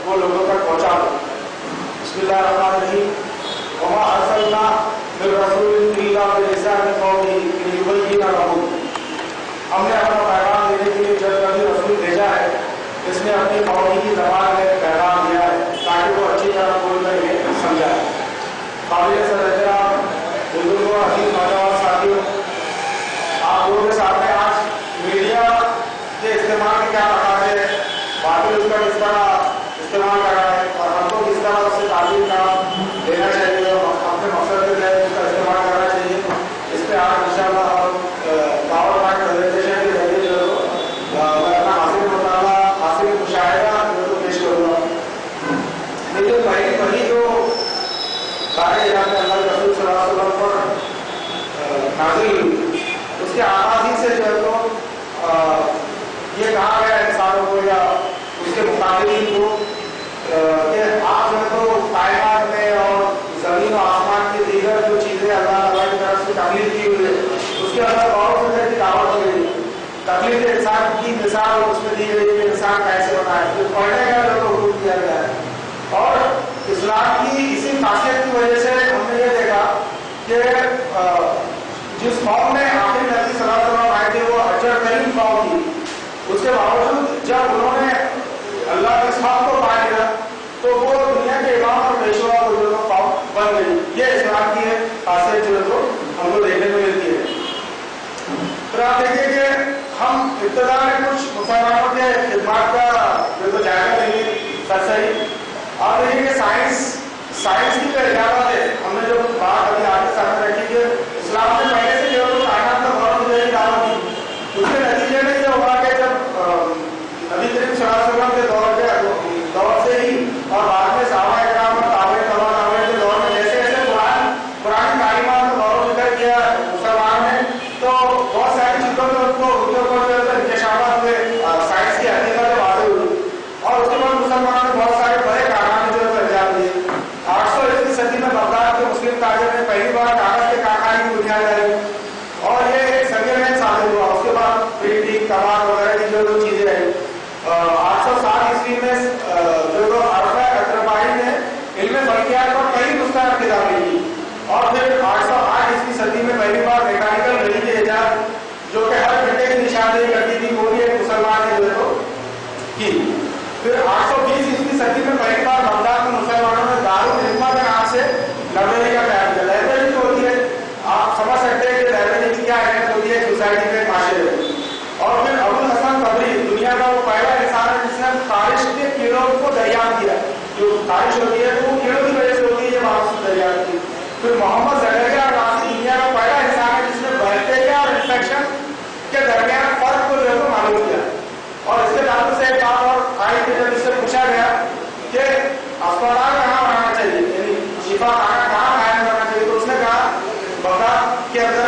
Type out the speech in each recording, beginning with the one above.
وہ لوگوں تک پہنچا دو. بسم اللہ الرحمن الرحیم. وما ارسلنا من رسول الا بلسان قومه ليبين لهم. ہم نے اپنا پیغام دینے کے لیے جب کبھی رسول بھیجا ہے اس نے اپنی قوم کی زبان میں پیغام دیا ہے تاکہ وہ اچھی طرح بول کر انہیں سمجھائے. قابل صدر احترام بزرگوں عزیز نوجوان ساتھیوں، آپ لوگوں کے سامنے آج میڈیا کے استعمال کے کیا تقاضے ہیں، باقی اس کا کس طرح استعمال کر رہا ہے اور ہم کو کس طرح اس سے تعلیم کا دینا چاہیے اور اپنے مقصد کے تحت اس کا استعمال کرنا چاہیے، اس پہ آج انشاءاللہ ہم پاور پوائنٹ پریزنٹیشن کے ذریعے جو میں اپنا حاصل مطالعہ حاصل مشاہدہ جو پیش کروں گا. لیکن پہلی جو سارے جناب اللہ کے رسول صلی اللہ علیہ وسلم پر نازل ہوئی اس کے آغاز ہی سے جو ہے تو یہ کہا گیا انسانوں کو یا اس کے مقابلین کو کہ آپ جو ہے تو کائنات میں اور زمین و آسمان کی دیگر جو چیزیں اللہ تعالیٰ کی طرف سے تخلیق کی ہوئی ہے اس کے اندر غور و فکر کی دعوت دی گئی. تخلیق انسان کی مثال اس میں دی گئی کہ انسان کیسے بنا ہے، جو پڑھنے کا جو حکم دیا گیا ہے. اور اسلام کی اسی خاصیت کی وجہ سے ہم نے یہ دیکھا کہ جس قوم میں آخر نبی صلی اللہ علیہ وسلم آئے تھے وہ اجر ترین قوم تھی، اس کے باوجود جب انہوں نے اللہ کے اسلام کو پا لیا تو وہ دنیا کے امام اور پیشوا بزرگوں قوم بن گئی. یہ اسلام کی خاصیت جو ہے تو ہم کو دیکھنے کو ملتی ہے. پھر آپ دیکھیے کہ ہم ابتدا میں کچھ مسلمانوں کے خدمات کا جو جائزہ لیں گے سرسری. آپ دیکھیے کہ سائنس کی جو اجازت ہے ہم نے جو بات ابھی آگے سامنے رکھی کہ اسلام سے پہلے سے جو کائنات میں غور و فکر کی دعوت دی، اس کے نتیجے میں یہ ہوا کہ جب نبی کریم صلی اللہ علیہ وسلم کے دور سے ہی اور بعد میں صحابہ اکرام اور تابعین کے دور میں جیسے جیسے قرآن تعلیمات میں غور و فکر کیا مسلمان نے تو بہت ساری چیزوں میں ان کو انکشافات ہوئے، سائنس کی حقیقت واضح ہوئی اور اس کے بعد مسلمانوں نے بہت سارے بڑے کارخانے جو ہے انجام دیے. 800 صدی میں بغداد کے مسلم تاجر نے پہلی بار کاغذ کے کارخانے کی بنیاد ڈالی اور یہ ایک سرگرم ثابت ہوا. اس کے بعد پرنٹنگ کمار وغیرہ کی جو چیزیں رہی. 807 عیسوی میں جو اطربائی نے علم فلکیات پر کئی مستند کتابیں کی اور پھر 808 عیسوی صدی میں پہلی بار میکینیکل گھڑی کی ایجاد جو کہ ہر گھنٹے کی نشاندہی کرتی تھی وہ بھی ایک مسلمان نے جو ہے تو کی. پھر 820 عیسوی صدی میں پہلی بار بغداد میں مسلمانوں نے دارالحکمہ کے نام سے لائبریری کا قیام کیا. لائبریری جو ہوتی ہے آپ سمجھ سکتے ہیں کہ لائبریری کی کیا اہمیت ہوتی ہے سوسائٹی میں معاشرے میں. اور پھر ابو الحسن قبری دنیا کا وہ پہلا انسان ہے جس نے خارش کے کیڑوں کو دریافت کیا. جو خارش ہوتی ہے تو وہ کیڑوں کی وجہ سے ہوتی ہے، یہ واپس دریافت کی. پھر محمد زکریا رازی دنیا کا پہلا انسان ہے جس نے بیکٹیریا اور انفیکشن کے درمیان فرق کو جو ہے معلوم کیا. اور اس کے تعلق سے ایک بات اور آئی کہ جب اس سے پوچھا گیا کہ اسپتال کہاں بنانا چاہیے، یعنی شفا خانہ کہاں قائم کرنا چاہیے، تو اس نے کہا بغداد کے اندر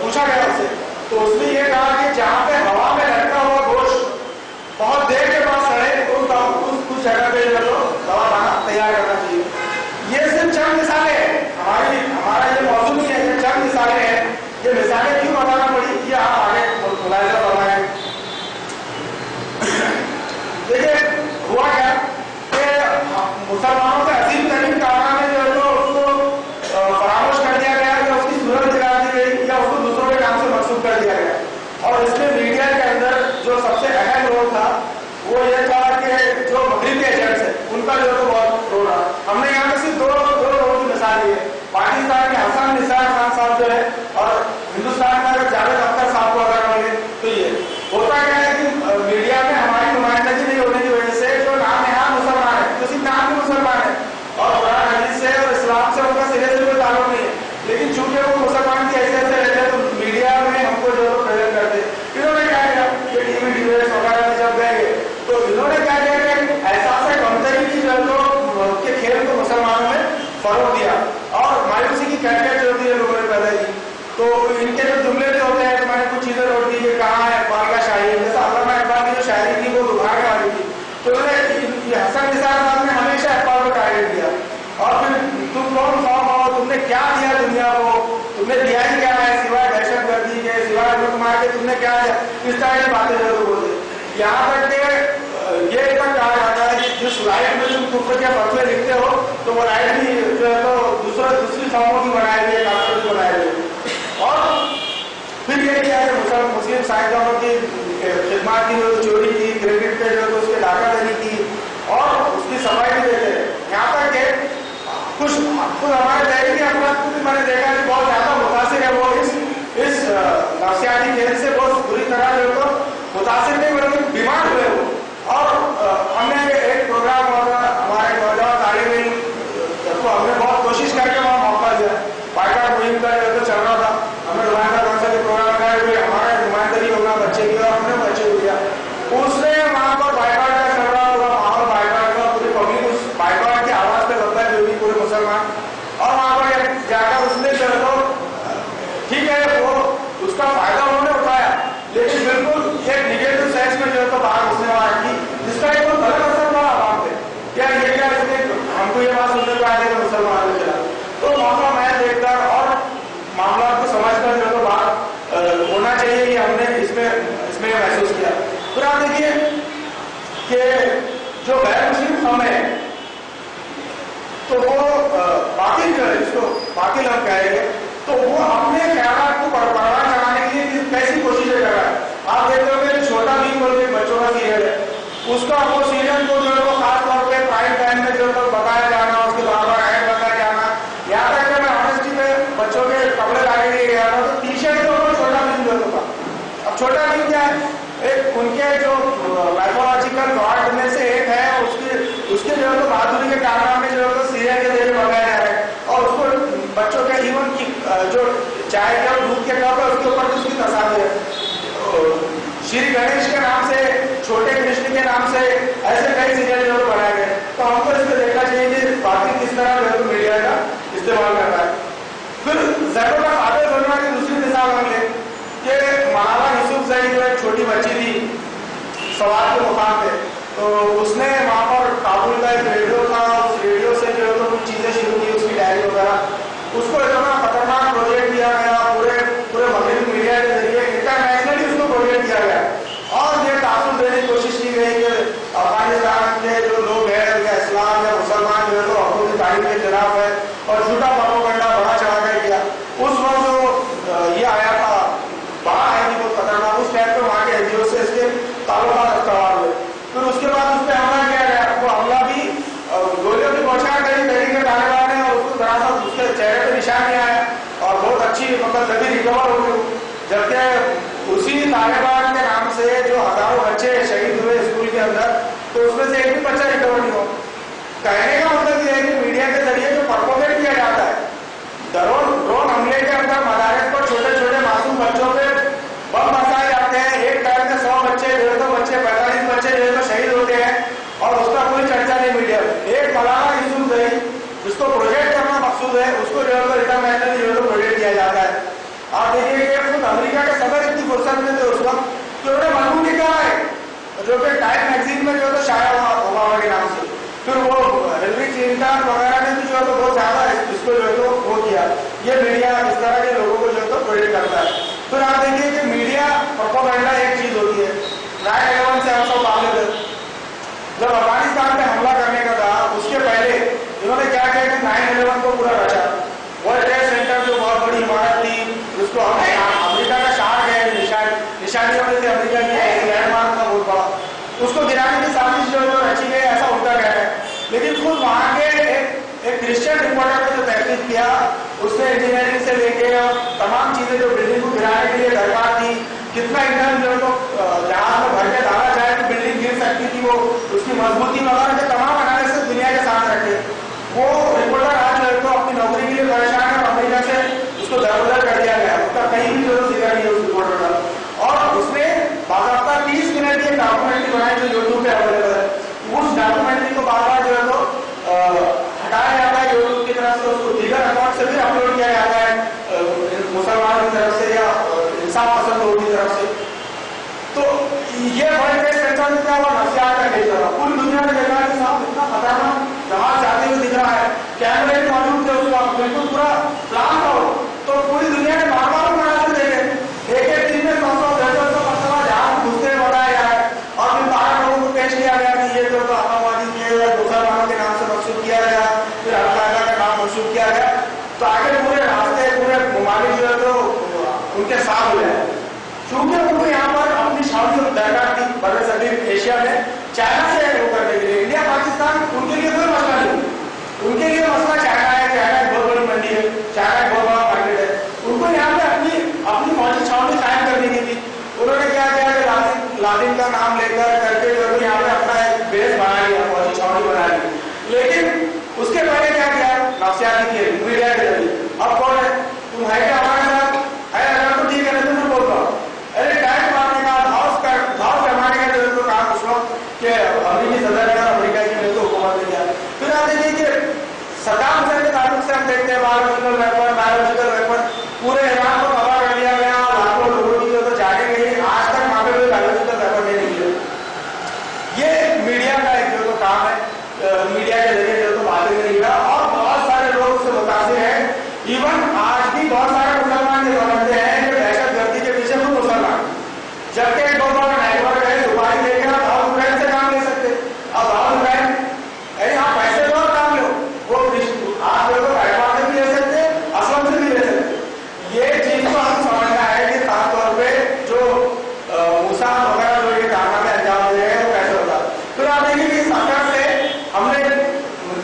پوچھا گیا اس سے تو اس نے یہ کہا کہ جہاں پہ ہوا میں لٹکا ہوا گوشت بہت دیر کے بعد سڑے اس جگہ پہ جو دوا کھانا تیار کرنا چاہیے. یہ صرف چند مثالیں ہیں، ہمارا یہ موضوع نہیں ہے، یہ چند مثالیں ہیں. یہ مثالیں کیوں بتانا پڑی یہ آپ آگے ملاحظہ فرمائیں. دیکھیے ہوا کیا کہ مسلمانوں کے عظیم ترین کارنامے جو ہے تو اس کو فراموش کر دیا گیا یا اس کی صورت دکھا دی گئی یا اس کو دوسروں کے کام سے منسوخ کر دیا گیا. اور اس میں میڈیا کے اندر جو سب سے اہم رول تھا وہ یہ تھا کہ جو مغربی ایجنٹس ہیں ان کا جو ہے تو بہت رول رہا. ہم نے یہاں پہ صرف دو رول کی مثال دی ہے. پاکستان میں حسن نثار خان صاحب جو ہے اور ہندوستان میں اگر جاوید اختر صاحب کو اگر مانگے تو یہ ہوتا کیا ہے کہ میڈیا میں ہماری نمائندگی نہیں ہونے کی وجہ سے جو نام نہاد مسلمان ہے تو صرف نام بھی مسلمان ہے اور قرآن حدیث سے اور اسلام سے ان کا سرے سے کوئی تعلق نہیں ہے، لیکن چونکہ وہ مسلمان کی حیثیت سے رہتے ہیں تو میڈیا میں ہم کو جو پریزنٹ کرتے ہیں. انہوں نے کیا کیا کہ ٹی وی ڈیبیٹس وغیرہ میں جب گئے تو انہوں نے کیا کیا کہ احساس کمتری کی جو ہے تو کے کھیل کو مسلمانوں میں فروغ دیا اور مایوسی کی کیفیت جو ہوتی ہے لوگوں نے پیدا کی. تو ان کے جو جملے بھی ہوتے ہیں تو میں نے کچھ چیزیں نوٹ کی کہ کہاں ہے اقبال کا شاعری، جیسا علامہ اقبال کی جو شاعری تھی وہ دبھا کے والی تھی تو انہوں نے حسن نثار صاحب نے ہمیشہ اقبال کو ٹارگیٹ کیا. اور پھر تم کون قوم ہو، تم نے کیا دیا دنیا کو، تم نے دیا ہی کیا ہے سوائے دہشت گردی کے، سوائے ملک مار کے تم نے کیا دیا، اس طرح کی باتیں جو بولتے. یہاں تک کہ یہ تک کہا جاتا ہے کہ جس لائف कुफर के फतवे लिखते हो तो वो राइट भी जो है तो दूसरी कौमों की बनाई हुई है, काफिरों की बनाई हुई है। और फिर ये किया है मुस्लिम साहित्यों की खिदमत की, जो चोरी की, क्रेडिट पे जो उसके डाका देनी की और उसकी सफाई भी देते हैं। यहाँ तक कि कुछ हमारे तहरीकी अफराद को भी मैंने देखा है बहुत ज्यादा मुतासिर है, वो इस नफ्सियाती खेल से बहुत बुरी तरह जो तो मुतासिर नहीं बल्कि बीमार हुए वो। और हमने एक प्रोग्राम हमारे नौजवान तालिब इल्म को हमने बहुत कोशिश करके वहाँ मौका दिया, बाइकाट मुहिम का जो चल रहा था, हमने नुमाइंदा कौंसिल के प्रोग्राम का हमारा नुमाइंदगी होगा बच्चे की और हमने बच्चे को दिया। उसने वहाँ पर बाइकाट का चल रहा होगा माहौल, बाइकाट का पूरी पब्लिक उस बाइकाट की आवाज पे लगता है जो भी पूरे मुसलमान, और वहाँ पर जाकर उसने जो तो ठीक है वो उसका फायदा उन्होंने उठाया, लेकिन बिल्कुल एक निगेटिव सेंस में जो है तो बात उसने वहाँ रखी जिसका एक तो गलत असर पड़ा आवाम पे। क्या ये क्या इसने हमको ये बात सुनने को आए थे मुसलमानों के खिलाफ, तो मौका मैं देखकर और मामला को समझकर जो तो बात होना चाहिए कि हमने इसमें महसूस किया। फिर आप देखिए कि जो गैर मुस्लिम कौम है तो वो बातिल जो है जिसको बातिल हम कहेंगे, तो वो अपने ख्यालात को परवान चढ़ाने के लिए कैसी कोशिशें कर रहा है। आप देखते हो छोटा भीम बोल के बच्चों का सीरियल है, उसका वो सीरियल को जो है वो खास तौर पे प्राइम टाइम में जो है बताया जाना, उसके बार बार ऐड बताया जाना, यहाँ तक कि मैं ऑनेस्टी में बच्चों के कपड़े लाने के लिए गया था तो टी शर्ट जो छोटा भीम जो था। अब छोटा भीम क्या है, एक उनके जो माइथोलॉजिकल गॉड में से एक है, उसके जो है तो बहादुरी के कारनामे जो है सीरियल के जरिए बताया जा रहा है, और उसको बच्चों के जीवन की जो चाय के और दूध के कप है उसके ऊपर उसकी तस्वीर है। श्री गणेश के नाम से, छोटे कृष्ण के नाम से ऐसे कई सीरियल जो बनाए गए, तो हमको इसमें देखना चाहिए कि बाकी किस तरह जो है मीडिया का इस्तेमाल करता है। फिर जैदों का काबिल बनना की दूसरी मिसाल हम ले कि मलाला यूसुफजई जो एक छोटी बच्ची थी सवाल के मुकाम पे, तो उसने वहाँ पर काबुल का एक रेडियो था, उस रेडियो से जो है तो कुछ चीजें शुरू की, उसकी डायरी वगैरह, उसको इतना खतरनाक प्रोजेक्ट दिया गया, पूरे मगरबी मीडिया के जरिए इंटरनेशनली उसको प्रोजेक्ट किया गया, और ये तासुब देने की कोशिश की गई कि अफगानिस्तान के जो लोग हैं या इस्लाम या मुसलमान जो है तो हकूक़ की तारीफ के खिलाफ है, और झूठा प्रोपेगेंडा बड़ा चढ़ा कर किया। उस वक्त जो ये आया था बड़ा है कि बहुत खतरनाक, उस टाइम पे वहाँ के एनजीओ से इसके ताल्लुकात रखवार हुए। फिर उसके बाद उस पर हमला किया गया, वो हमला भी गोलियों की बौछार करी तहरीक तालिबान ने, और उसको दरअसल उसके चेहरे पे निशान नहीं आया और बहुत अच्छी मतलब जल्दी रिकवर हो गई। जबकि उसी तालिबान के नाम से जो हजारों बच्चे शहीद हुए स्कूल के अंदर, तो उसमें से एक भी बच्चा रिकवर नहीं हो। कहने का मतलब यह है कि मीडिया के जरिए जो प्रोपेगेंड किया जाता है, ड्रोन हमले के अंदर मदारिस पर छोटे छोटे मासूम बच्चों पे बम बरसाए जाते हैं, एक टाइम में 100 बच्चे, 150 बच्चे, 45 बच्चे जो है शहीद होते हैं, और उसका कोई चर्चा नहीं मीडिया में। एक मलाला यूसुफजई जिसको प्रोजेक्ट करना मकसूद है, उसको जो है इंटरनेशनल जो है प्रोजेक्ट किया जाता है। आप देखिए कि खुद अमेरिका के सदर इतनी फुर्सत में थे उस वक्त कि उन्होंने मजबूरी कहा है, जो कि टाइम मैगजीन में जो है शाया हुआ ओबामा के नाम से। फिर वो हिलरी क्लिंटन वगैरह ने भी जो है बहुत ज्यादा इसको जो है वो किया। ये मीडिया इस तरह के लोगों को जो है प्रोजेक्ट करता है। फिर आप देखिए कि मीडिया प्रोपेगेंडा एक चीज होती है, 9/11 से हम सब वाकिफ है। जब अफगानिस्तान पे हमला करने का था उसके पहले इन्होंने क्या किया कि 9/11 को पूरा रचा। वर्ल्ड ट्रेड सेंटर जो बहुत बड़ी इमारत थी, उसको अमेरिका का शार्क है, निशानियों में से अमेरिका की लैंडमार्क था बहुत बड़ा, उसको गिराने की साजिश जो रची गई, ऐसा उनका कहना है। लेकिन खुद वहाँ के एक क्रिश्चियन रिपोर्टर ने जो तहकीक किया, उसने इंजीनियरिंग से लेके और तमाम चीजें जो बिल्डिंग को गिराने के लिए दरकार थी, कितना ईंधन जो जहाज में भर के डाला जाए तो बिल्डिंग गिर सकती थी, वो उसकी मजबूती वगैरह के तमाम एनालिसिस दुनिया के साथ रखे। वो रिपोर्टर आज जो है तो अपनी नौकरी के लिए परेशान है, अमेरिका से उसको दरबदर कर दिया गया, उसका कहीं भी जो जिक्र नहीं है उस रिपोर्टर का। और उसने बाकायदा 30 मिनट की डॉक्यूमेंट्री बनाई जो यूट्यूब पे अवेलेबल है। उस डॉक्यूमेंट्री को बार बार जो है तो हटाया जाता है यूट्यूब की तरफ से, उसको दीगर अकाउंट से भी अपलोड किया जाता है मुसलमानों की तरफ से या इंसाफ पसंद लोगों की तरफ से। तो ये वर्ल्ड ट्रेड सेंटर में क्या हुआ, नफ्सियात का खेल रहा, पूरी दुनिया में देखा है कि साहब इतना खतरनाक जहाज जाते हुए दिख रहा है, कैमरे भी मौजूद थे, उसका बिल्कुल पूरा प्लान था, तो पूरी दुनिया ने बार बार बना कर देखे, एक दिन में 100-150 मरतबा जहाज घुसते बताया जाए, और फिर 12 लोगों को पेश किया गया कि ये जो आतंकवादी के मुसलमानों के चूंकि उनको यहाँ पर अपनी शादी दरकार थी बड़े सदी एशिया में चाइना से वो करने के लिए, इंडिया पाकिस्तान उनके लिए कोई मसला नहीं, उनके लिए मसला चाइना है, चाइना एक बहुत बड़ी मंडी है, चाइना एक बहुत बड़ा मार्केट है, उनको यहाँ पे अपनी फौजी छावनी कायम करने की थी। उन्होंने क्या किया कि लादिन का नाम लेकर करके जो यहाँ पे अपना एक बेस बना लिया, फौजी छावनी बना ली, लेकिन उसके पहले क्या किया, नक्सलियाती किए मीडिया के जरिए। अब कौन है, तुम है क्या हमारे साथ है, अगर तो ठीक है, नहीं तो मैं बोल रहा हूँ, अरे टैग मारने का घाव जमाने का जो काम उस वक्त के अमरीकी सदर ने अमेरिका की मेरे को हुकूमत ने किया। फिर आप देखिए कि सद्दाम हुसैन के ताल्लुक से हम देखते हैं बायोलॉजिकल वेपन पूरे ईरान को तबाह कर दिया गया, लाखों लोगों की जो जाने गई, आज तक वहां पे कोई बायोलॉजिकल वेपन नहीं निकले। ये मीडिया का एक जो काम है, मीडिया के जरिए जो बातें नहीं किया और बहुत सारे लोग उससे मुतासिर हैं। इवन आज भी बहुत सारे मुसलमान ये समझते हैं कि दहशतगर्दी के पीछे खुद मुसलमान, जबकि एक बहुत बड़ा नेटवर्क है, दुबई लेके आप दाऊद इब्राहिम से काम ले सकते, अब दाऊद इब्राहिम अरे आप पैसे लो और काम लो, वो आप लोगों को एडवांस से भी ले सकते, असलम से भी ले सकते। ये चीज को हम समझना है कि खासतौर पे जो मूसा वगैरह जो ये कारनामे अंजाम दे रहे हैं वो कैसे होता। फिर आप देखिए कि सरकार से हमने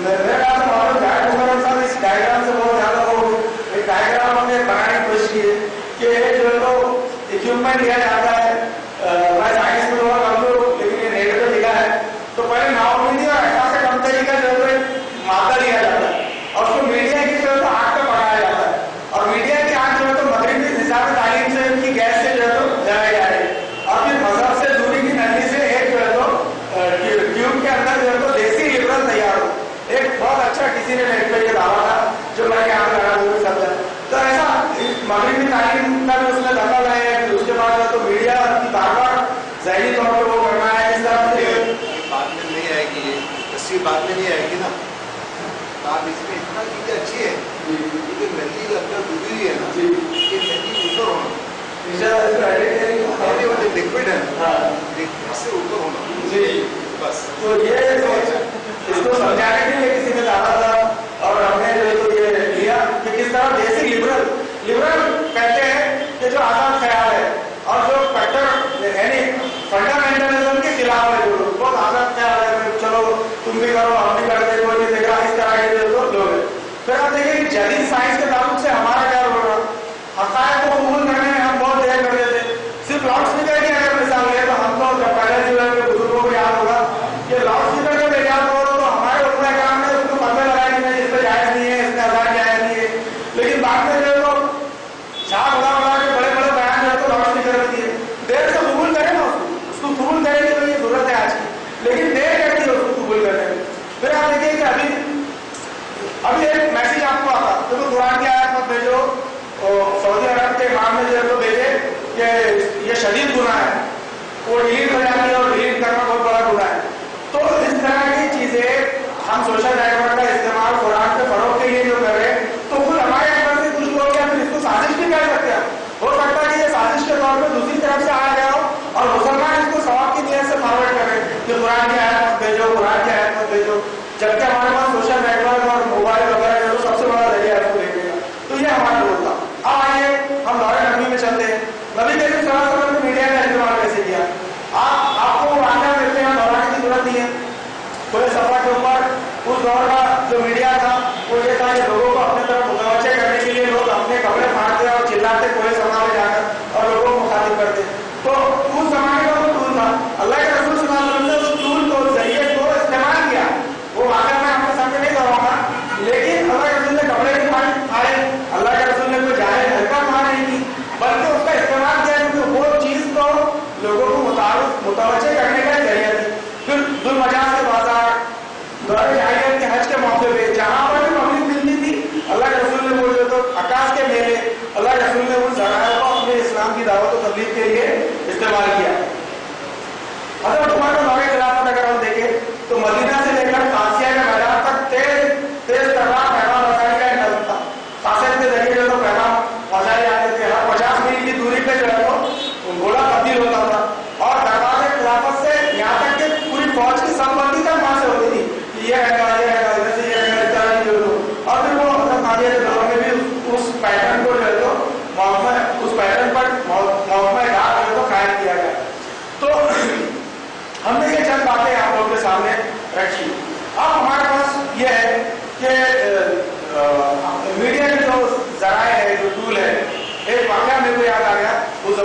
मेरे ख्याल से मौलाना जाहिद मुकर्रम साहब इस डायग्राम से बहुत ज्यादा वो एक डायग्राम हमने बनाने की कोशिश की है कि जो तो इक्विपमेंट लिया जाता है, मैं साइंस में थोड़ा कमजोर लेकिन ये नेट पे लिखा है, तो पहले नाव मिली और ऐसा से कम तरीका जो है मादा लिया जाता है और उसको मीडिया की जो है तो आग पे पकाया जाता है और मीडिया की आग जो है तो मगरबी निज़ाम तालीम से उनकी गैस से जो है तो जलाई जा रही है और फिर मजहब से दूरी की नली से एक जो है तो ट्यूब के अंदर जो है तो देसी लिबरल तैयार हो। एक बहुत अच्छा किसी ने नेट पे ये दावा था जो मैं यहाँ पे लगा दूंगी सब है। तो ऐसा मगरबी तालीम का भी उसमें दखल है, फिर उसके बाद जो तो मीडिया की बार बार ज़हनी तौर पर वो करना है इस तरह से बात में नहीं आएगी, ये तस्वीर बात में नहीं आएगी ना। आप इसमें इतना चीजें अच्छी है क्योंकि नदी अंदर डूबी हुई है ना, ये नदी ऊपर होना लिक्विड है, लिक्विड से ऊपर होना जी बस। तो ये इसको समझाने के लिए किसी ने डाला था और हमने जो तो ये लिया कि किस तरह देसी लिबरल कहते हैं कि जो आजाद ख्याल है और जो कट्टर यानी फंडामेंटलिज्म के खिलाफ है, जो लोग बहुत आजाद ख्याल है, चलो तुम भी करो हम भी करते, कोई नहीं देख रहा, इस तरह के जो लोग हैं। फिर आप देखिए कि जदीद साइंस के ताल्लुक से हमारा क्या हो रहा, हक़ाइक़ को कबूल करने में हम बहुत देर कर देते। सिर्फ लाउड स्पीकर की अगर मिसाल ले तो हम तो जब पहले जीवन के बुजुर्गों को याद होगा कि लाउड स्पीकर जब इजाद हो तो हमारे उतना काम है उसको पर्दे लगाए कि नहीं, इस पर जायज नहीं है, इसका अजान जायज नहीं है, लेकिन बाद में जो तो छाप लगा के बड़े बड़े बयान जो तो लाउड स्पीकर में दिए, देर से कबूल करें ना उसको कबूल करें कि ये जरूरत है आज की, लेकिन देर करती है उसको कबूल करने में। फिर आप देखिए कि अभी एक मैसेज आपको आता तो कुरान की आयत मत भेजो, सऊदी अरब के इमाम ने जो तो भेजे कि ये शदीद गुनाह है, वो डिलीट हो जाती है और डिलीट करना बहुत बड़ा गुनाह है। तो इस तरह की चीजें हम सोशल नेटवर्क का इस्तेमाल कुरान के फरोग के लिए जो कर रहे हैं, तो खुद हमारे अंदर से कुछ लोग या फिर इसको साजिश भी कर सकते हैं। हो सकता है कि ये साजिश के तौर पर दूसरी तरफ से आ गया हो और मुसलमान इसको सवाब की नीयत से फॉरवर्ड करें कि कुरान की आयत मत भेजो, कुरान की आयत मत भेजो, जबकि हमारे पास सोशल नेटवर्क और मोबाइल वगैरह जो सबसे बड़ा जरिया है उसको देखने का। तो ये हमारा रोल था। अब आइए हम दौरे नबी में चलते हैं। नबी करीम सल्लल्लाहु अलैहि वसल्लम ने मीडिया का इस्तेमाल कैसे किया, आपको वाक़या मिलते हैं, दोहराने की जरूरत नहीं है। पूरे सफर के ऊपर उस दौर का जो मीडिया था वो ये था कि लोगों को अपने तरफ मुतवज्जे करने के लिए लोग अपने कपड़े फाड़ते और चिल्लाते पूरे सभा में जाकर और लोगों को मुखातिब करते। तो उस जमाने का वो टूल था, अल्लाह के रसूल सल्लल्लाहु अलैहि वसल्लम ने उस टूल को जरिए को इस्तेमाल किया। वो वाक़या मैं आपके सामने नहीं दोहराऊंगा, लेकिन अल्लाह के रसूल ने कपड़े नहीं फाड़े, अल्लाह के रसूल ने कोई जाहिल हरकत वहां नहीं की, बल्कि उसका इस्तेमाल किया क्योंकि वो चीज तो लोगों को मुतवज्जे करने का जरिया थी। फिर दुलमजाज के बाजार, दौरे जाहिलियत के हज के मौके पे जहां पर भी पब्लिक मिलती थी, अल्लाह के रसूल ने बोले तो आकाश के मेले, अल्लाह के रसूल ने उन जगहों को अपने इस्लाम की दावत और तबलीग के लिए इस्तेमाल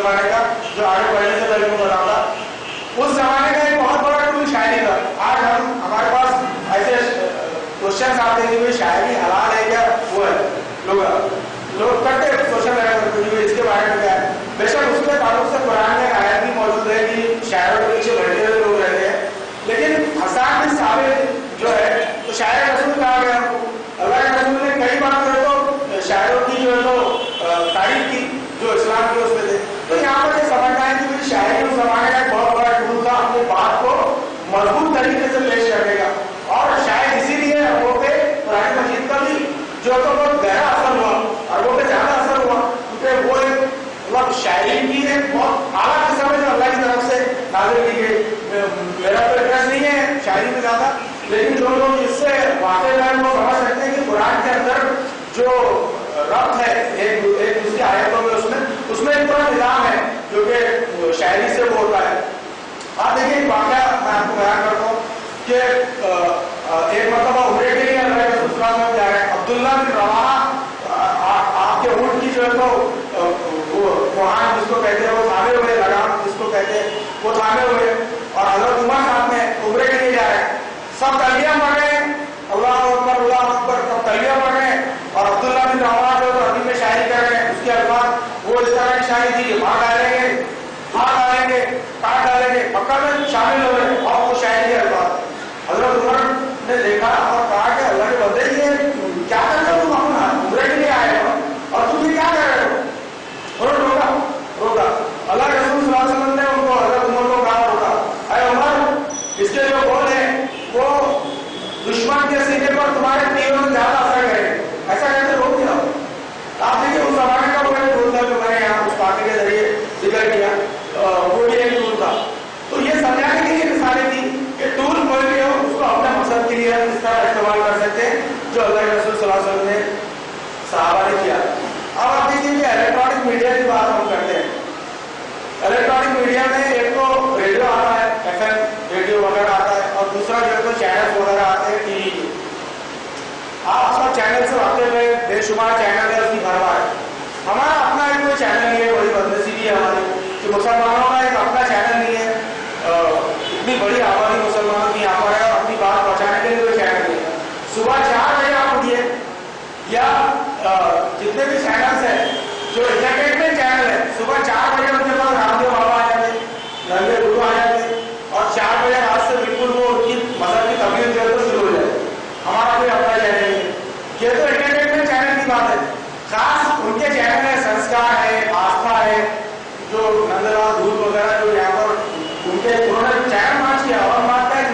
जमाने का, जो आगे बढ़ने से पहले मैं बताऊंगा। उस जमाने का एक बहुत बड़ा टूल शायरी था। आज हमारे पास ऐसे क्वेश्चन आते हैं कि भाई शायरी हलाल है क्या, वो है लोग करते क्वेश्चन लगाते इसके बारे में क्या है। बेशक उसके ताल्लुक से कुरान में आयत भी मौजूद है कि शायरों के पीछे बैठे हुए लोग रहते हैं, लेकिन हसन बिन साबित जो है तो शायर रसूल कहा गया। अल्लाह के रसूल ने कई बार जो है तो शायरों की जो है तो तारीफ की जो इस्लाम के उसमें थे। तो यहाँ पर ये समझना है कि मेरी शायरी उस जमाने का एक बहुत बड़ा टूल था अपनी बात को मजबूत तरीके से पेश करने का, और शायद इसीलिए वो पे कुरान मजीद का भी जो तो बहुत गहरा असर हुआ और वो पे ज्यादा असर हुआ, क्योंकि वो एक मतलब शायरी की एक बहुत आला किस्म है जो अल्लाह की तरफ से नाज़िल की गई। मेरा तो इंटरेस्ट नहीं है शायरी में ज्यादा, लेकिन जो लोग इससे वाकिफ हैं वो समझ सकते हैं कि कुरान के अंदर जो रब्त है एक दूसरी आयतों में उसमें एक पूरा निज़ाम है जो कि शायरी से वो होता है। आप देखिए एक वाक़या मैं आपको बयान करता हूँ कि एक मतलब उम्रे के लिए अल्लाह के रसूल सल्लल्लाहु अलैहि वसल्लम जा रहे हैं। अब्दुल्ला बिन रवाहा आपके ऊँट की जो है तो वो कोहान जिसको कहते हैं वो थामे हुए, लगाम जिसको कहते हैं वो थामे हुए, और हज़रत उमर साहब में उम्रे के लिए जा रहे हैं। सब तलबिया पढ़ रहे हैं, अल्लाह अकबर, सब तलबिया पढ़ रहे हैं, और अब्दुल्ला बिन रवाहा जो अरबी में शायरी कर रहे हैं। उसके अल्फाज वो इस तरह की शायरी थी, मार डालेंगे, हाथ डालेंगे, काट डालेंगे, पक्का में शामिल हो रहे हैं, और वो शायरी के अल्फाज। हजरत उमर ने देखा और कहा कि अल्लाह के बंदे ये क्या कर रहे हो तुम, अपना उम्रे के लिए आए हो और तुम ये क्या कर रहे हो। और रोका अल्लाह के रसूल सल्लल्लाहु अलैहि वसल्लम ने उनको हजरत उमर को कहा, रोका, अरे उमर इसके जो बोल है वो दुश्मन के सीने पर तुम्हारे तीरों से ज्यादा असर करेंगे, ऐसा कहते रोक दिया। आप देखिए उस जमाने का वो टूल था जो मैंने यहाँ उस पाके के जरिए जिक्र किया, वो भी एक टूल था। तो ये समझाने के लिए मिसालें थी कि टूल कोई भी हो उसको अपने मकसद के लिए हम इस तरह इस्तेमाल कर सकते हैं जो अल्लाह के रसूल सल्लल्लाहु अलैहि वसल्लम ने सहाबा ने किया। अब आप देखिए कि इलेक्ट्रॉनिक मीडिया की बात हम करते हैं। इलेक्ट्रॉनिक मीडिया में एक तो रेडियो आता है, FM रेडियो वगैरह आता है, और दूसरा जो है तो चैनल वगैरह आते हैं टीवी। आप सब चैनल से वाकिफ है, बेशुमार चैनल है, उसकी भरमार है। हमारा अपना एक कोई चैनल नहीं है, बड़ी बदनसीबी है हमारी कि मुसलमानों का एक अपना चैनल नहीं है। इतनी बड़ी आबादी मुसलमानों की यहाँ पर है और अपनी बात पहुँचाने के लिए कोई चैनल नहीं है। सुबह 4 बजे आप उठिए, या जितने भी चैनल्स हैं जो एंटरटेनमेंट चैनल है, सुबह 4 बजे उनके पास रामदेव बाबा आ जाते, नंगे गुरु आ जाते, और 4 बजे रात से बिल्कुल वो उनकी मजहब की तबलीग जो है तो शुरू हो जाए। हमारा कोई अपना चैनल नहीं है, ये तो एंटरटेनमेंट चैनल की बात है। खास उनके चैनल में संस्कार है, आस्था है, जो नंदलाल धूल वगैरह जो यहाँ पर उनके उन्होंने चैनल लॉन्च किया और मानता है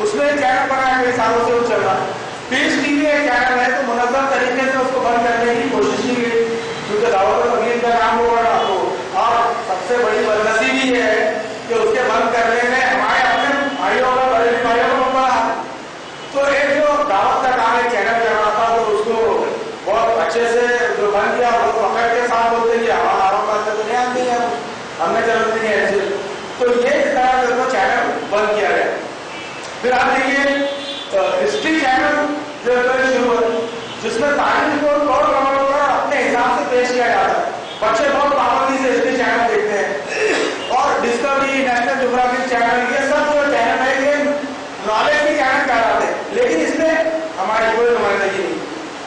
उसमें चैनल बनाया कई सालों से वो चल रहा है। पीस टीवी एक चैनल है तो मुनज़्ज़म तरीके से उसको बंद करने की कोशिश की गई, क्योंकि दावत तबलीग का काम हो रहा हो, और सबसे बड़ी बदनसीबी ये है कि उसके बंद करने में हमारे अपने भाइयों का, बड़े भाइयों को पड़ा। तो एक जो दावत का काम एक चैनल कर रहा था तो उसको बहुत अच्छे से जो बंद किया, बहुत पकड़ के साथ बोलते कि हमारा बात तो ध्यान नहीं है, हमने जरूरत नहीं है ऐसे। तो ये इस तरह से चैनल बंद किया गया। फिर आप देखिए हिस्ट्री चैनल जो शुरू है, जिसमें तारीख को तौर कमरों का अपने हिसाब से पेश किया जाता है। बच्चे बहुत पाबंदी से हिस्ट्री चैनल देखते हैं, और डिस्कवरी, नेशनल ज्योग्राफिक चैनल, ये सब जो चैनल है ये नॉलेज की चैनल कहलाते हैं, लेकिन इसमें हमारी कोई नुमाइंदगी नहीं।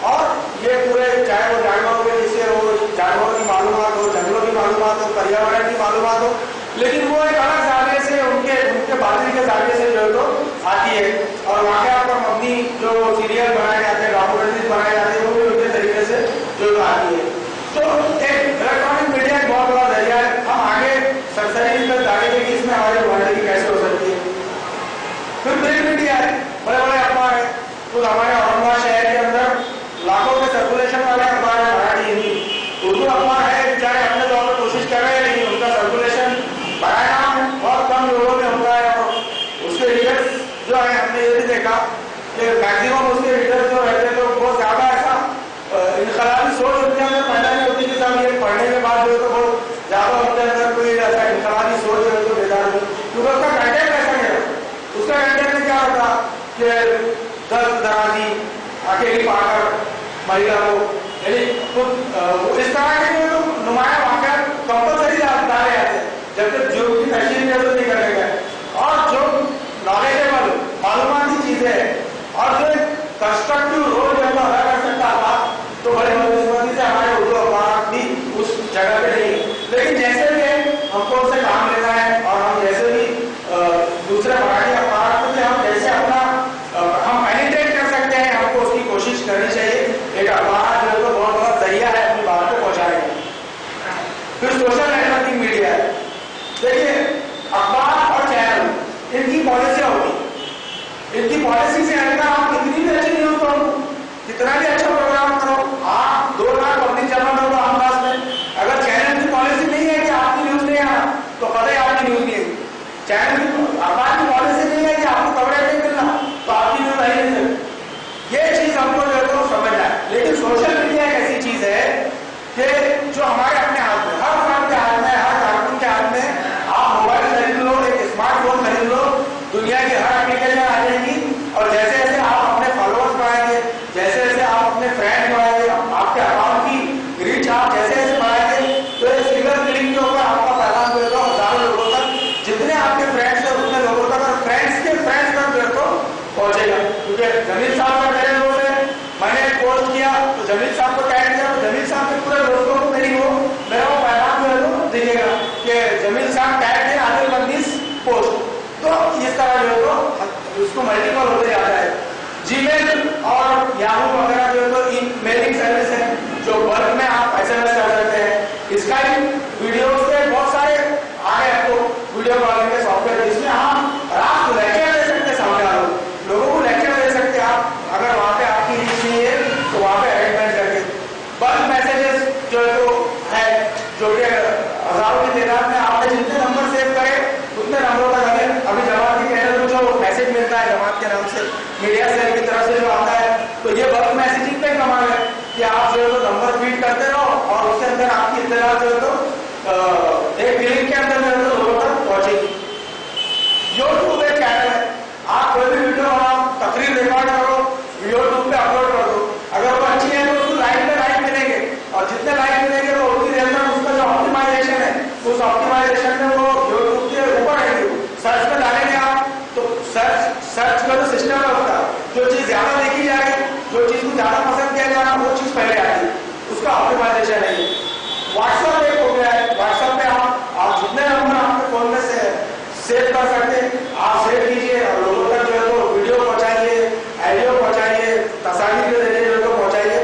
और ये पूरे चाहे वो जानवरों के जिससे हो, जानवरों की मालूमात हो, जंगलों की मालूमात हो, पर्यावरण की मालूमात हो, लेकिन वो एक अलग जागे से उनके बातिल के जागे से जो है तो आती है। और वाक़या पर मबनी जो सीरियल बनाए जाते हैं, डॉक्यूमेंट्रीज बनाए जाते हैं, वो भी उनके तरीके से जो है आती है। तो एक इलेक्ट्रॉनिक मीडिया एक बहुत बड़ा जरिया है। हम आगे सरसरी में जानेंगे कि इसमें हमारी नुमाइंदगी कैसे हो सकती है। फिर प्रिंट मीडिया है, बड़े बड़े अखबार है। तो हमारे औरंगाबाद शहर के अंदर लाखों के सर्कुलेशन वाले अखबार है, मराठी, हिंदी, उर्दू अखबार है, बेचारे अपने तौर पर कोशिश कर रहे हैं, लेकिन उनका सर्कुलेशन बड़ा नाम बहुत कम लोगों में होता है। और उसके रीडर्स जो है, हमने ये भी देखा कि मैक्सिमम उसके रीडर्स जो रहते हैं तो बहुत ज्यादा ऐसा इनकलाबी सोच उनके अंदर पैदा नहीं होती कि सब ये पढ़ने के बाद जो है तो बहुत ज्यादा उनके अंदर कोई ऐसा इनकलाबी सोच जो है तो बेदार हो, क्योंकि उसका कंटेंट ऐसा नहीं है। उसका कंटेंट में क्या होता कि दर्द दराजी अकेली पाकर महिला को, यानी इस तरह के जो नुमाया वाक़या कंपलसरी डाले जाते हैं, जब तक जो की तशरीह जरूरत नहीं करने का। और जो नॉलेजेबल मालूमाती चीजें हैं और जो कंस्ट्रक्टिव रोल जो अदा कर सकता है तो बड़ी बदकिस्मती से हमारे उर्दू अखबार भी उस जगह पे नहीं। लेकिन जैसे भी हमको उससे काम लेना है और हम जैसे भी दूसरे मराठी अखबार में भी हम जैसे अपना हम पेनिट्रेट कर सकते हैं, हमको उसकी कोशिश करनी चाहिए। एक अखबार जो है तो बहुत बड़ा जरिया है अपनी बात को पहुंचाने का। फिर सोशल नेटवर्किंग मीडिया है। देखिए अखबार और चैनल इनकी पॉलिसियां होती, इनकी पॉलिसी से हटकर आप कितनी भी अच्छी न्यूज करो, कितना भी अच्छा प्रोग्राम करो, आप 2 लाख पब्लिक जमा करो आम पास में, अगर चैनल की पॉलिसी नहीं है कि आपकी न्यूज नहीं आना तो कभी आपकी न्यूज नहीं है। चैनल की अखबार की पॉलिसी नहीं है कि आपको कवरेज नहीं मिलना तो आपकी न्यूज आई नहीं सकती। ये चीज हमको जो है समझना है। लेकिन सोशल मीडिया एक ऐसी चीज है कि जो हमारे अपने हाथ में, हर फर्म के हाथ में, हर कारकुन के हाथ में, आप मोबाइल खरीद लो, एक स्मार्टफोन खरीद लो, दुनिया की हर एप्लीकेशन आ जाएगी। और जैसे जैसे आप अपने फॉलोअर्स बढ़ाएंगे, जैसे जैसे आप अपने फ्रेंड बढ़ाएंगे, आपके अकाउंट की रीच आप जैसे जैसे बढ़ाएंगे तो एक सिंगल क्लिक के ऊपर आपका पैगाम जो है हजारों लोगों तक, जितने आपके फ्रेंड्स है उतने लोगों तक और फ्रेंड्स के फ्रेंड्स तक जो है पहुंचेगा। क्योंकि जमील साहब का मेरे दोस्त है, मैंने एक पोस्ट किया तो जमील साहब को टैग किया तो जमील साहब के पूरे दोस्तों को मेरा वो पैगाम जो है दिखेगा कि जमील साहब टैग है आदिल बंदीस पोस्ट। तो इस तरह जो है तो उसको मल्टीपल होते जाता है। जीमेल और याहू वगैरह जो है तो मेलिंग सर्विस है जो वर्क में आप SMS कर सकते हैं। स्काइप वीडियो से बहुत सारे आ गए आपको वीडियो कॉलिंग के सॉफ्टवेयर, जिसमें हम रात को लेक्चर दे सकते हैं, सामने वालों लोगों को लेक्चर दे सकते हैं आप, अगर वहाँ पे आपकी रीच नहीं है तो वहाँ पे अरेंजमेंट करके। बल्क मैसेजेस जो है तो है, जो कि हजारों की तादाद में आपने जितने नंबर सेव करे उतने नंबरों तक हमें अभी जमात के कहने को जो मैसेज मिलता है जमात के नाम से, मीडिया सेल की तरफ से जो आता है, तो ये बल्क मैसेजिंग पे कमाल है कि आप जो है तो नंबर फीड करते रहो और उसके अंदर आपकी इत्तला जो है तो एक क्लिक के अंदर जो है तो लोगों तक पहुंचेगी। यूट्यूब एक चैनल है, आप कोई भी वीडियो बनाओ, तकरीर रिकॉर्ड करो, यूट्यूब पे अपलोड कर दो, अगर वो अच्छी है तो उसको लाइक मिलेंगे और जितने लाइक मिलेंगे तो उतनी देर तक उसका जो ऑप्टिमाइजेशन है उस ऑप्टिमाइजेशन में वो यूट्यूब के ऊपर आएंगे। सर्च में डालेंगे आप तो सर्च का जो सिस्टम है उसका जो चीज ज्यादा देखी जाएगी, जो चीज को ज्यादा पसंद किया जाएगा वो चीज पहले आएगी, उसका ऑप्टिमाइजेशन है। व्हाट्सएप एक हो गया है, व्हाट्सएप पे आप जितने नंबर आपके फोन में से सेव कर सकते हैं आप सेव कीजिए और लोगों तक जो है तो वीडियो पहुंचाइए, ऑडियो पहुंचाइए, तस्वीर के जरिए जो पहुंचाइए,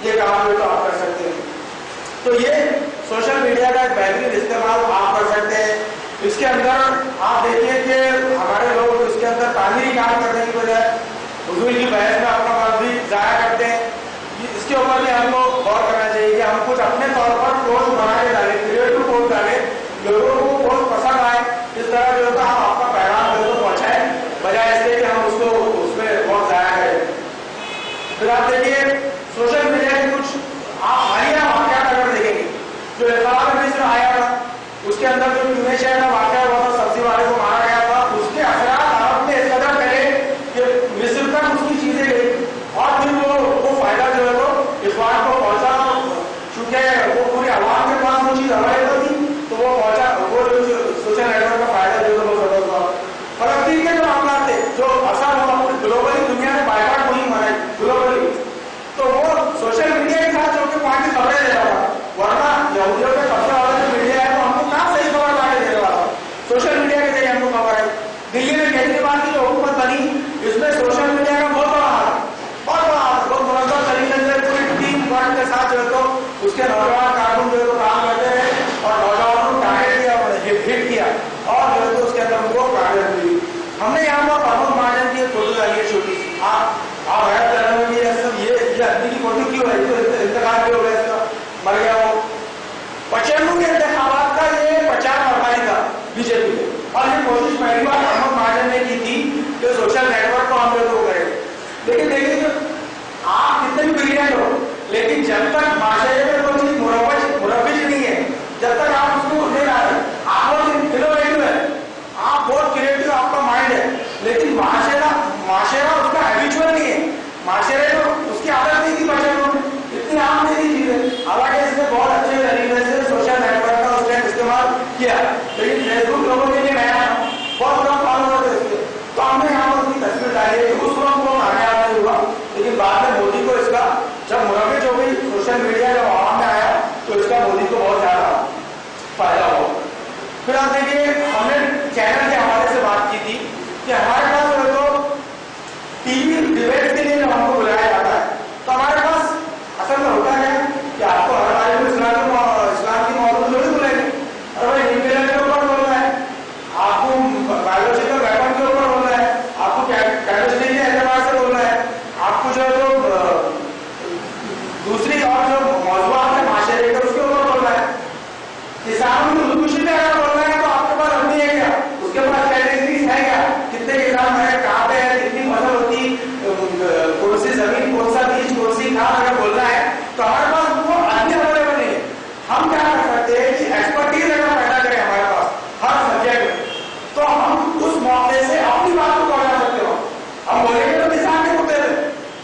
ये काम जो तो आप कर सकते हैं। तो ये सोशल मीडिया का एक बेहतरीन इस्तेमाल आप कर सकते हैं। इसके अंदर आप देखिए कि हमारे लोग इसके अंदर तामीरी काम करने की बजाय हुजूर की बहस में अपना वक्त भी जाया करते हैं। इसके ऊपर भी हमको गौर करना चाहिए कि हम कुछ अपने तौर पर पोस्ट बना के डालें, क्रिएटिव पोस्ट डालें, लोगों को पोस्ट पसंद आए, इस तरह जो होता हम आपका पैगाम जो पहुंचाएं, बजाय इसके कि हम उसको उसमें बहुत जाया करें। फिर आप देखिए सोशल मीडिया के कुछ आप हालिया वाकयात अगर देखेंगे, जो इफ्तार में मिस्र आया था उसके अंदर जो पुणे शहर का वाकया हुआ था, सब्जी वाले को मारा गया था, उसके असरात अरब में इस कदर फैले कि मिस्र तक उसकी चीजें गई और फिर वो फायदा जो है तो इफ्तार को पहुंचा, चूंकि वो पूरी आवाम के पास वो चीज अवेलेबल थी तो वो पहुंचा, वो जो सोशल नेटवर्क का फायदा जो है वो जबरदस्त हुआ। फलस्तीन के जो मामला थे जो असर हुआ ग्लोबली, दुनिया में बाइकआउट हुई मनाई ग्लोबली, तो वो सोशल मीडिया के साथ जो कि पार्टी खबरें दे रहा था, वरना यहूदियों के कब्जा वाला जो मीडिया है तो हमको कहाँ सही खबर ला के दे रहा था, सोशल मीडिया के जरिए हमको खबर आई। दिल्ली में केजरीवाल की जो हुकूमत बनी इसमें सोशल मीडिया का बहुत बड़ा हाथ, बहुत मुनज़्ज़म तरीके से पूरी टीम वर्क के साथ जो है तो उसके नौजवान कारकुन जो है तो काम करते रहे और नौजवानों को टारगेट किया और हिट किया और जो है तो उसके अंदर उनको कामयाबी मिली। हमने यहाँ पर प्रमोद महाजन की एक फोटो डाली है छोटी सी, आप हैरान कर रहे हो कि ये आदमी की फोटो क्यों है, इंतकाल क्यों हो गया इसका, मर गया वो। 95 के इंतखाबात का ये प्रचार मरवाई था बीजेपी ने और ये कोशिश पहली बार प्रमोद महाजन ने की थी कि सोशल नेटवर्क को हम लोग करेंगे। लेकिन देखिए जो आप कितने भी ब्रिलियंट हो, लेकिन जब तक माशरे में कोई चीज मुरवज नहीं है, जब तक आप उसको नहीं ला रहे, आप बहुत इनोवेटिव है, आप बहुत क्रिएटिव आपका माइंड है, लेकिन माशरा उसका हैबिचुअल नहीं है, माशरे को उसकी आदत नहीं थी, बच्चों को इतनी आम नहीं थी चीजें। हालांकि इसमें बहुत अच्छे तरीके से सोशल नेटवर्क का उसने डिबेट के लिए जब हमको बुलाया जाता है तो हमारे पास असल में होता है कि आपको हर बार में इस्लाम की मौजूद थोड़ी बुलाएंगे। और भाई न्यूक्लियर के ऊपर बोलना है, आपको बायोलॉजिकल वेपन के ऊपर बोलना है, आपको केमिस्ट्री के एतबार से बोलना है, आपको जो दूसरी और जो मौजूद है माशरे के उसके ऊपर बोलना है। किसानों की खुदकुशी में अगर बोलना है तो आपके पास अपनी है क्या, उसके पास कैटेगरीज है क्या, कितने किसान है, कहाँ पे है, कितनी फसल होती, कौन सी जमीन, कौन सा बीज, कौन सी खाद, अगर बोलना है तो हमारे पास वो आदमी अवेलेबल नहीं है। हम क्या कर सकते हैं कि एक्सपर्टीज अगर पैदा करें हमारे पास हर सब्जेक्ट में, तो हम उस मौके से अपनी बात को पहुंचा सकते हो। हम बोलेंगे तो किसान के मुद्दे पे,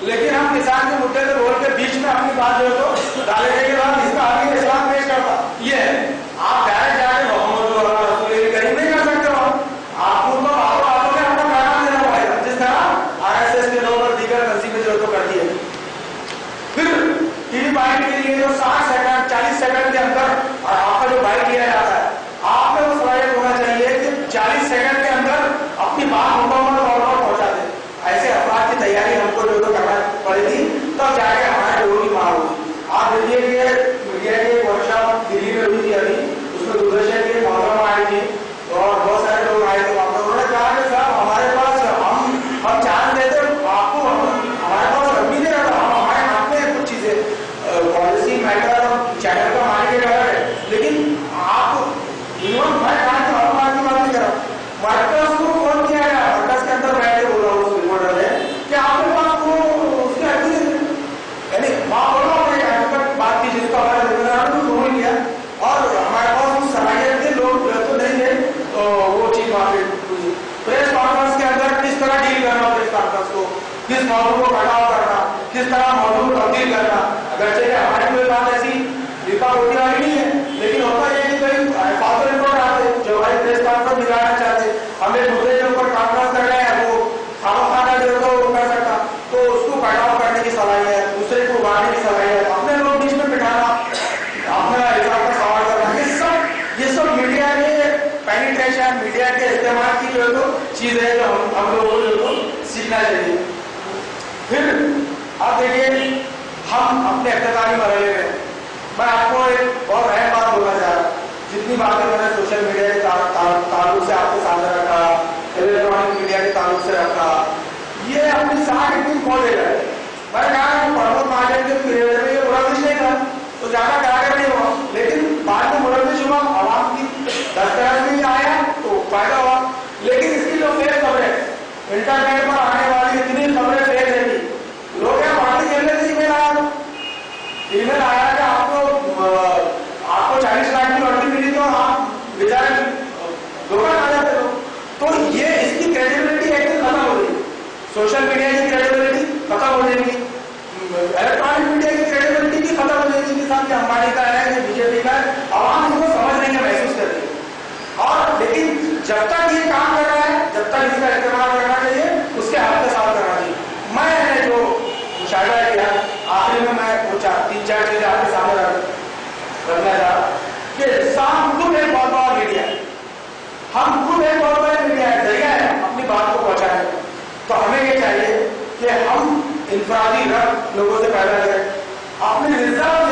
लेकिन हम किसान के मुद्दे पे बोल के बीच में अपनी बात जो है तो डालने के बाद इसका आगे इस्लाम पेश करता, ये आप डायरेक्ट जाके मोहम्मद करीब नहीं कर सकते हो। आपको तो बातों में अपना पैगाम देना पड़ेगा, जिस तरह आरएसएस के लोग और दीगर तंजीमें जो तो करती है। फिर टीवी बाइट के लिए जो 60 सेकंड 40 सेकंड के अंदर और आपका जो बाइट लिया जाता है, आप में वो सलाहियत होना चाहिए कि 40 सेकंड के अंदर अपनी बात मुकम्मल तौर पर पहुंचा दे। ऐसे अफराद की तैयारी हमको जो तो करना पड़ेगी, तब जाके हमारे लोगों की मांग होगी। आप देखिए कि मीडिया की वर्कशॉप दिल्ली में हुई थी अभी, उसमें दूरदर्शन के मौजूद आई थी और बहुत सारे लोग आए थे वहाँ पर। उन्होंने कहा कि साहब हमारे पास हम चांस देते आपको, हमारे पास अभी नहीं रहता, हमारे हाथ में कुछ चीजें पॉलिसी मैटर चैनल का मालिक है, लेकिन आप इवन मैं कहा कि हर बात की बात नहीं कर रहा, वर्कर्स को फोन किया गया, वर्कर्स के अंदर बैठे बोल रहा हूँ उस रिपोर्टर ने कि आपके पास वो उसके अर्जी यानी वहाँ बोलो बात की जिसका हमारे फोन किया और हमारे पास उस सलाहियत के लोग तो नहीं है, तो वो चीज वहाँ पे प्रेस कॉन्फ्रेंस के अंदर किस तरह डील करना, प्रेस कॉन्फ्रेंस को किस मौजूद को कटाव करना, किस तरह मौजूद तब्दील करना। अगरचे हमारी कोई बात ऐसी दीपा होती वाली नहीं है, लेकिन होता है कि कोई फालतू रिपोर्ट आते जो हमारी प्रेस कॉन्फ्रेंस बिगाड़ना चाहते, हमें मुद्दे के ऊपर कॉन्फ्रेंस कर रहे हैं, वो खाना जो तो कर सकता, तो उसको कटाव करने की सलाहियत, दूसरे को उगाड़ने की सलाहियत, अपने लोग बीच में बिठाना, अपना हिसाब का सवाल करना, ये सब मीडिया के पेनिट्रेशन, मीडिया के इस्तेमाल की जो है तो चीज है जो हम लोगों को जो तो सीखना चाहिए। फिर आप देखिए हम अपने इख्तितामी मरहले में, मैं आपको एक बहुत अहम बात बोलना चाह रहा हूँ। जितनी बातें मैंने सोशल मीडिया के ताल्लुक से आपके सामने रखा, इलेक्ट्रॉनिक मीडिया के ताल्लुक से रखा, ये अपनी साख इतनी खोल दे रहा है। मैंने कहा प्रमोद महाजन के पीरियड में ये मुरब्बिश नहीं था तो ज्यादा कारगर नहीं हुआ, लेकिन बाद में मुरब्बिश हुआ, आवाम की दस्तरस में आया तो फायदा हुआ। लेकिन इसकी जो फेक खबरें इंटरनेट पर आने वाली इतनी खबरें फेक रहती, लोग यहाँ पार्टी खेलने से ईमेल आया कि आपको 40 लाख की लॉटरी मिली तो आप बेचारे धोखा खा जाते हो। तो ये इसकी क्रेडिबिलिटी एक दिन खत्म हो रही है, सोशल मीडिया की क्रेडिबिलिटी खत्म हो जाएगी, इलेक्ट्रॉनिक मीडिया की क्रेडिबिलिटी भी खत्म हो जाएगी कि साहब अंबानी का है, ये बीजेपी का है, आवाम इसको समझ नहीं है, महसूस कर रही है। और लेकिन जब तक ये काम कर रहा है, जब तक इसका इस्तेमाल करना चाहिए, उसके हक के साथ करना चाहिए। मैंने जो मुशाहिदा किया आखिर में मैं वो 3-4 चीजें आपके सामने रखना चाह कि शाम खुद एक बहुत बड़ा मीडिया है, हम खुद एक बहुत बड़ा मीडिया है, जरिया है अपनी बात को पहुंचाने। तो हमें ये चाहिए कि हम इंफरादी रब लोगों से पैदा करें, अपने रिजर्व